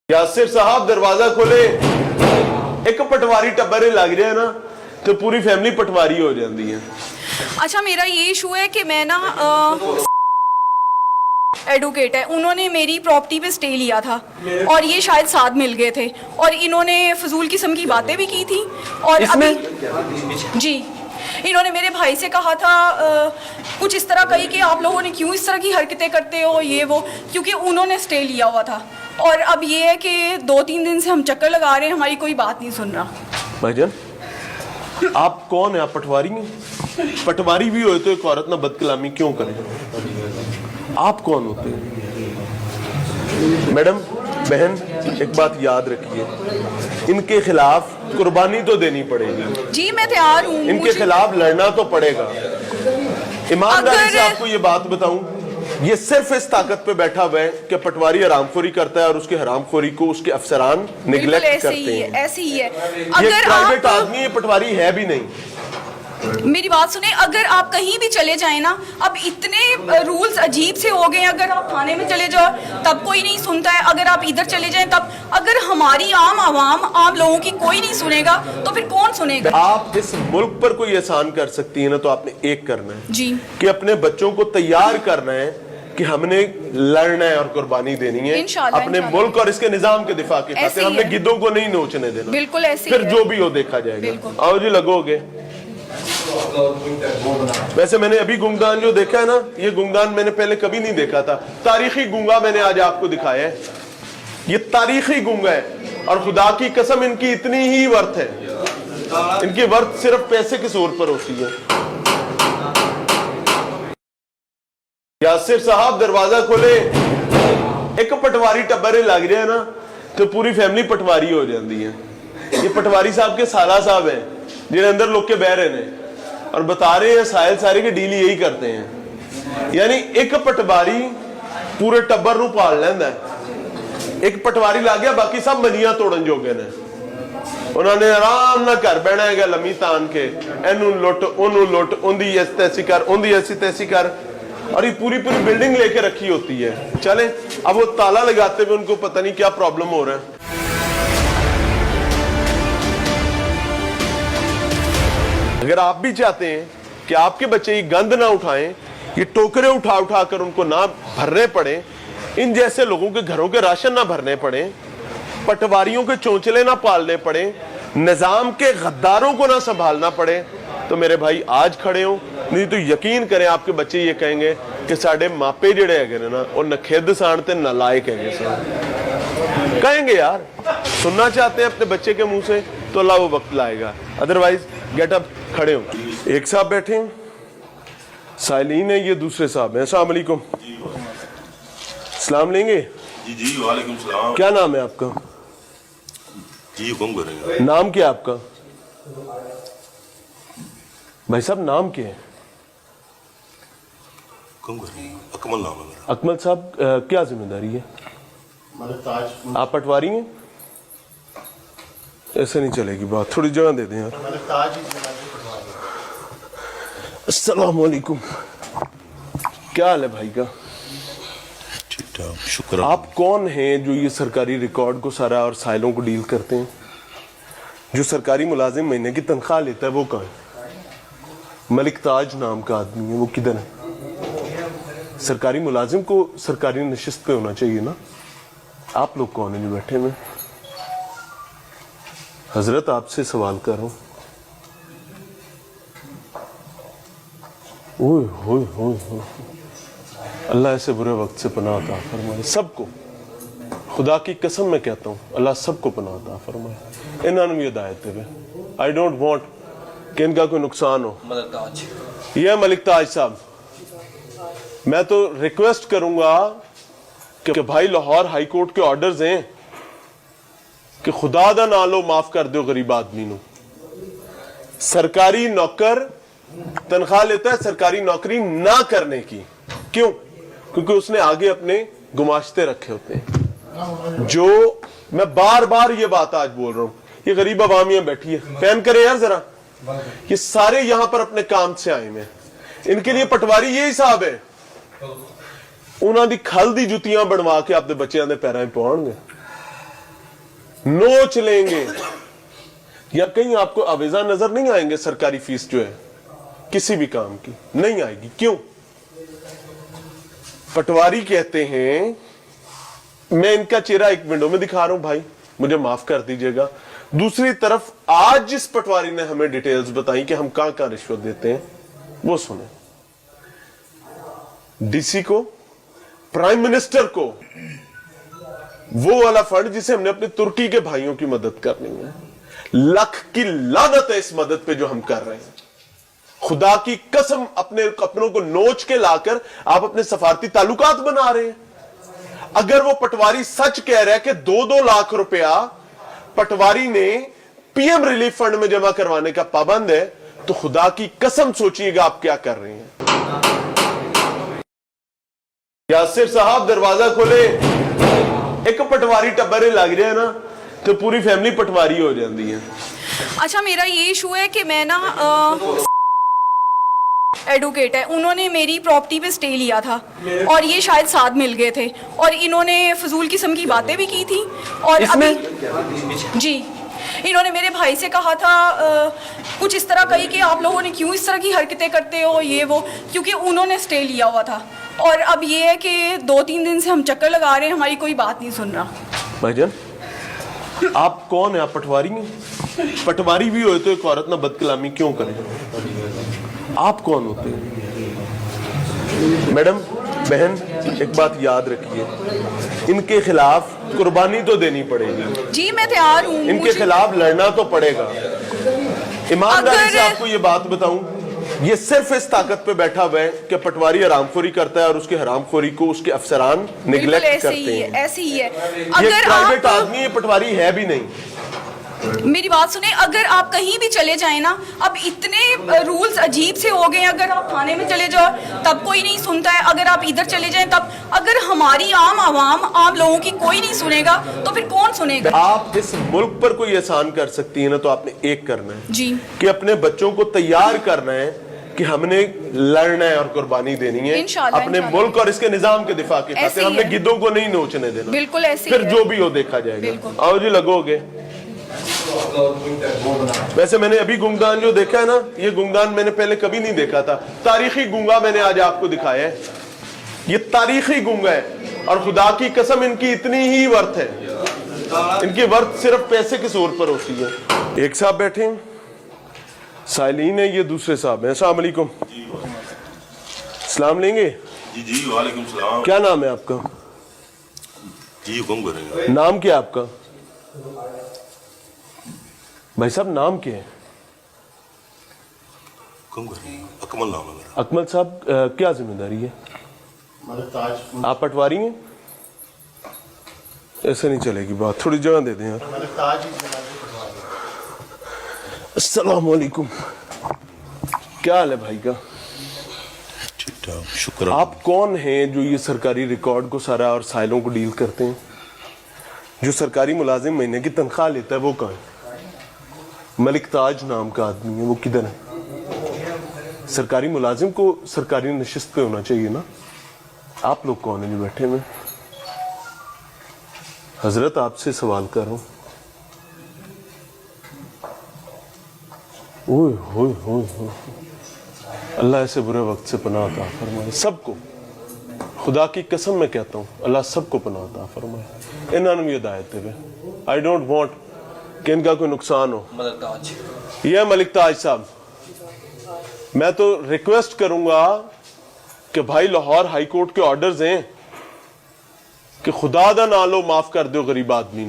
यासिर साहब दरवाजा खोले, एक पटवारी टब्बर लग जाए ना तो पूरी फैमिली पटवारी हो जाती है। अच्छा, मेरा ये इशू है कि मैं ना एडवोकेट है, उन्होंने मेरी प्रॉपर्टी पे स्टे लिया था और ये शायद साथ मिल गए थे और इन्होंने फजूल किस्म की बातें भी की थी। और अभी जी इन्होंने मेरे भाई से कहा था कुछ इस तरह कही कि आप लोगों ने क्यों इस तरह की हरकतें करते हो, ये वो, क्योंकि उन्होंने स्टे लिया हुआ था। और अब ये है कि 2-3 दिन से हम चक्कर लगा रहे हैं, हमारी कोई बात नहीं सुन रहा। भाईजान आप कौन है? आप पटवारी हैं? पटवारी भी हो तो एक औरत ना बदकलामी क्यों करे? आप कौन होते हैं? मैडम बहन एक बात याद रखिए, इनके खिलाफ कुर्बानी तो देनी पड़ेगी। जी मैं तैयार हूँ, इनके खिलाफ लड़ना तो पड़ेगा। ईमानदारी से आपको ये बात बताऊं, ये सिर्फ इस ताकत पे बैठा हुआ है कि पटवारी हरामखोरी करता है और उसके हरामखोरी को उसके अफसरान निगलेक्ट करते हैं। ऐसे ही है। ये प्राइवेट आदमी है, पटवारी है भी नहीं। मेरी बात सुने, अगर आप कहीं भी चले जाएं ना, अब इतने रूल्स अजीब से हो गए। अगर आप थाने में चले जाओ तब कोई नहीं सुनता है, अगर आप इधर चले जाएं तब, अगर हमारी आम लोगों की कोई नहीं सुनेगा तो फिर कौन सुनेगा? आप इस मुल्क पर कोई एहसान कर सकती है ना, तो आपने एक करना है जी कि अपने बच्चों को तैयार करना है कि हमने लड़ना है और कुर्बानी देनी है अपने मुल्क और इसके निजाम के दिफा के खातिर। हमने गिद्धों को नहीं नोचने देना। बिल्कुल ऐसे फिर जो भी हो देखा जाएगा। आओ जी लगोगे। वैसे मैंने अभी गुंगदान जो देखा है ना, ये गुंगदान मैंने पहले कभी नहीं देखा था। तारीखी गुंगा मैंने आज आपको दिखाया है। ये तारीखी गुंगा है और खुदा की कसम इनकी इतनी ही वर्थ है, इनकी वर्थ सिर्फ पैसे के जोर पर होती है। यासिर साहब दरवाजा खोले, एक पटवारी टब्बर लग जाए ना तो पूरी फैमिली पटवारी हो जाती है। ये पटवारी साहब के साला साहब हैं जिन्हें अंदर लोग के बह रहे हैं और बता रहे हैं साहिल सारे के डील यही करते हैं। यानी एक पटवारी पूरे टब्बर नूं पाल लैंदा है। एक पटवारी लग गया, बाकी सब मनियां तोड़न जोगे ने। उन्होंने आराम ना घर बहना है लम्मी तान के, एनू लुट ओनू लुट, उंदी ऐसी तैसी कर, उंदी ऐसी तैसी कर, और ये पूरी पूरी बिल्डिंग लेके रखी होती है। चले अब वो ताला लगाते हुए उनको पता नहीं क्या प्रॉब्लम हो रहा है। अगर आप भी चाहते हैं कि आपके बच्चे ये गंद ना उठाएं, ये टोकरे उठा उठा कर उनको ना भरने पड़े, इन जैसे लोगों के घरों के राशन ना भरने पड़े, पटवारियों के चोंचले ना पालने पड़े, निजाम के गद्दारों को ना संभालना पड़े, तो मेरे भाई आज खड़े हो। नहीं तो यकीन करें आपके बच्चे ये कहेंगे कि साडे मापे जेड़े है ना वो नखेद सान ते नालायक है। कहेंगे यार, सुनना चाहते हैं अपने बच्चे के मुंह से तो अल्लाह वो वक्त लाएगा। अदरवाइज गेट अप, खड़े हो। एक साहब बैठे हैं, साइलीन है, ये दूसरे साहब हैं। अस्सलाम वालेकुम। सलाम लेंगे? जी जी वालेकुम सलाम। क्या नाम है आपका? जी हुक्म करेंगे। नाम क्या है आपका? भाई साहब नाम क्या है? हुक्म करेंगे। अकमल नाम है मेरा। अकमल साहब क्या जिम्मेदारी है? आप पटवारी हैं? ऐसे नहीं चलेगी बात, थोड़ी जगह दे दें यार। अस्सलाम वालेकुम। क्या हाल है भाई का? ठीक ठाक, शुक्र। आप कौन हैं जो ये सरकारी रिकॉर्ड को सारा और साइलों को डील करते हैं? जो सरकारी मुलाजिम महीने की तनख्वाह लेता है वो कौन है? मलिक ताज नाम का आदमी है, वो किधर है? सरकारी मुलाजिम को सरकारी नशिस्त पे होना चाहिए ना। आप लोग कौन है जो बैठे हुए? हजरत आपसे सवाल कर रहा हूं। ओए होए होए होए, अल्लाह ऐसे बुरे वक्त से पनाह अता फरमाए सबको। खुदा की कसम मैं कहता हूँ अल्लाह सबको पनाह अता फरमाए। इन्होंने भी हिदायत दे। आई डोंट वांट कि इनका कोई नुकसान हो। ये मलिक ताज साहब, मैं तो रिक्वेस्ट करूंगा कि भाई लाहौर हाई कोर्ट के ऑर्डर्स हैं कि खुदा दा ना लो माफ कर दो गरीब आदमी नो। सरकारी नौकर तनख्वाह लेता है सरकारी नौकरी ना करने की, क्यों? क्योंकि उसने आगे अपने गुमाश्ते रखे होते हैं। जो मैं बार बार ये बात आज बोल रहा हूं, ये गरीब अवामियां बैठी है, फैन करे यार जरा। ये सारे यहां पर अपने काम से आए हैं, इनके लिए पटवारी ये हिसाब है। उन्होंने खल दी जुतियां बनवा के अपने बच्चों के पैरों में पाउणगे। नोच लेंगे, या कहीं आपको आवेजा नजर नहीं आएंगे सरकारी फीस जो है किसी भी काम की नहीं आएगी। क्यों? पटवारी कहते हैं, मैं इनका चेहरा एक विंडो में दिखा रहा हूं भाई, मुझे माफ कर दीजिएगा। दूसरी तरफ आज जिस पटवारी ने हमें डिटेल्स बताई कि हम कहां कहां रिश्वत देते हैं, वो सुने। डीसी को, प्राइम मिनिस्टर को, वो वाला फंड जिसे हमने अपने तुर्की के भाइयों की मदद करनी है, लाख की लानत है इस मदद पे जो हम कर रहे हैं। खुदा की कसम, अपनों को नोच के लाकर आप अपने सफारती ताल्लुकात बना रहे हैं। अगर वो पटवारी सच कह रहा है कि 2-2 लाख रुपया पटवारी ने पीएम रिलीफ फंड में जमा करवाने का पाबंद है, तो खुदा की कसम सोचिएगा आप क्या कर रहे हैं। यासिर साहब दरवाजा खोले, एक पटवारी टब्बरे लग जाए ना तो पूरी फैमिली पटवारी हो जाती है। अच्छा, मेरा ये इशू है कि मैं ना एडवोकेट है, उन्होंने मेरी प्रॉपर्टी पे स्टे लिया था और ये शायद साथ मिल गए थे और इन्होंने फजूल किस्म की बातें भी की थी। और अभी जी इन्होंने मेरे भाई से कहा था कुछ इस तरह कही कि आप लोगों ने क्यों इस तरह की हरकतें करते हो, ये वो, क्योंकि उन्होंने स्टे लिया हुआ था। और अब ये है कि 2-3 दिन से हम चक्कर लगा रहे हैं, हमारी कोई बात नहीं सुन रहा। भाईजान आप कौन है? आप पटवारी हैं? पटवारी भी होए तो एक औरत ना बदकलामी क्यों करे? आप कौन होते हैं? मैडम, बहन, एक बात याद रखिए, इनके खिलाफ कुर्बानी तो देनी पड़ेगी। जी मैं तैयार हूँ, इनके खिलाफ लड़ना तो पड़ेगा। ईमानदारी से आपको ये बात बताऊं, ये सिर्फ इस ताकत पे बैठा हुआ है कि पटवारी हरामखोरी करता है और उसकी हरामखोरी को उसके अफसरान निगलेक्ट करते हैं। ऐसे ही है। ये अगर प्राइवेट आदमी, ये पटवारी है भी नहीं। मेरी बात सुने, अगर आप कहीं भी चले जाएं ना, अब इतने रूल्स अजीब से हो गए। अगर आप थाने में चले जाओ तब कोई नहीं सुनता है, अगर आप इधर चले जाएं तब, अगर हमारी आम लोगों की कोई नहीं सुनेगा तो फिर कौन सुनेगा? आप इस मुल्क पर कोई एहसान कर सकती है ना, तो आपने एक करना है जी, कि अपने बच्चों को तैयार करना है कि हमने लड़ना है और कुर्बानी देनी है अपने मुल्क और इसके निजाम के दिफा के खातिर। हमने गिद्धों को नहीं नोचने देना। बिल्कुल ऐसे फिर जो भी हो देखा जाएगा। आओ जी, लगोगे। वैसे मैंने अभी गुंगदान जो देखा है ना, ये गुंगदान मैंने पहले कभी नहीं देखा था। तारीखी गुंगा मैंने आज आपको दिखाया है, ये तारीखी गुंगा है और खुदा की कसम इनकी इतनी ही वर्थ है, इनकी वर्थ सिर्फ पैसे के जोर पर होती है। एक साहब बैठे हैं, साइलीन है, ये दूसरे साहब हैं। अस्सलाम वालेकुम। सलाम लेंगे? जी जी वालेकुम सलाम। क्या नाम है आपका? जी हुक्म करेंगे। नाम क्या है आपका? भाई साहब नाम क्या है? हुक्म करेंगे। अकमल नाम है मेरा। अकमल साहब, क्या जिम्मेदारी है? आप पटवारी हैं? ऐसे नहीं चलेगी बात, थोड़ी जगह दे दें यार। अस्सलाम वालेकुम। क्या हाल है भाई का? ठीक ठाक, शुक्र। आप कौन हैं जो ये सरकारी रिकॉर्ड को सारा और साइलों को डील करते हैं? जो सरकारी मुलाजिम महीने की तनख्वाह लेता है वो कहाँ है? मलिक ताज नाम का आदमी है, वो किधर है? सरकारी मुलाजिम को सरकारी नशिस्त पे होना चाहिए ना। आप लोग कौन है जो बैठे हुए? हजरत आपसे सवाल कर रहा हूं। ओए होए होए होए, अल्लाह ऐसे बुरे वक्त से पनाह अता फरमाए सबको। खुदा की कसम मैं कहता हूं, अल्लाह सबको पनाह अता फरमाए। इन्होंने भी हिदायत है, आई डोंट वांट कि इनका कोई नुकसान हो। ये मलिक ताज साहब, मैं तो रिक्वेस्ट करूंगा कि भाई लाहौर हाई कोर्ट के ऑर्डर्स हैं कि खुदा दा ना लो, माफ कर दो गरीब आदमी।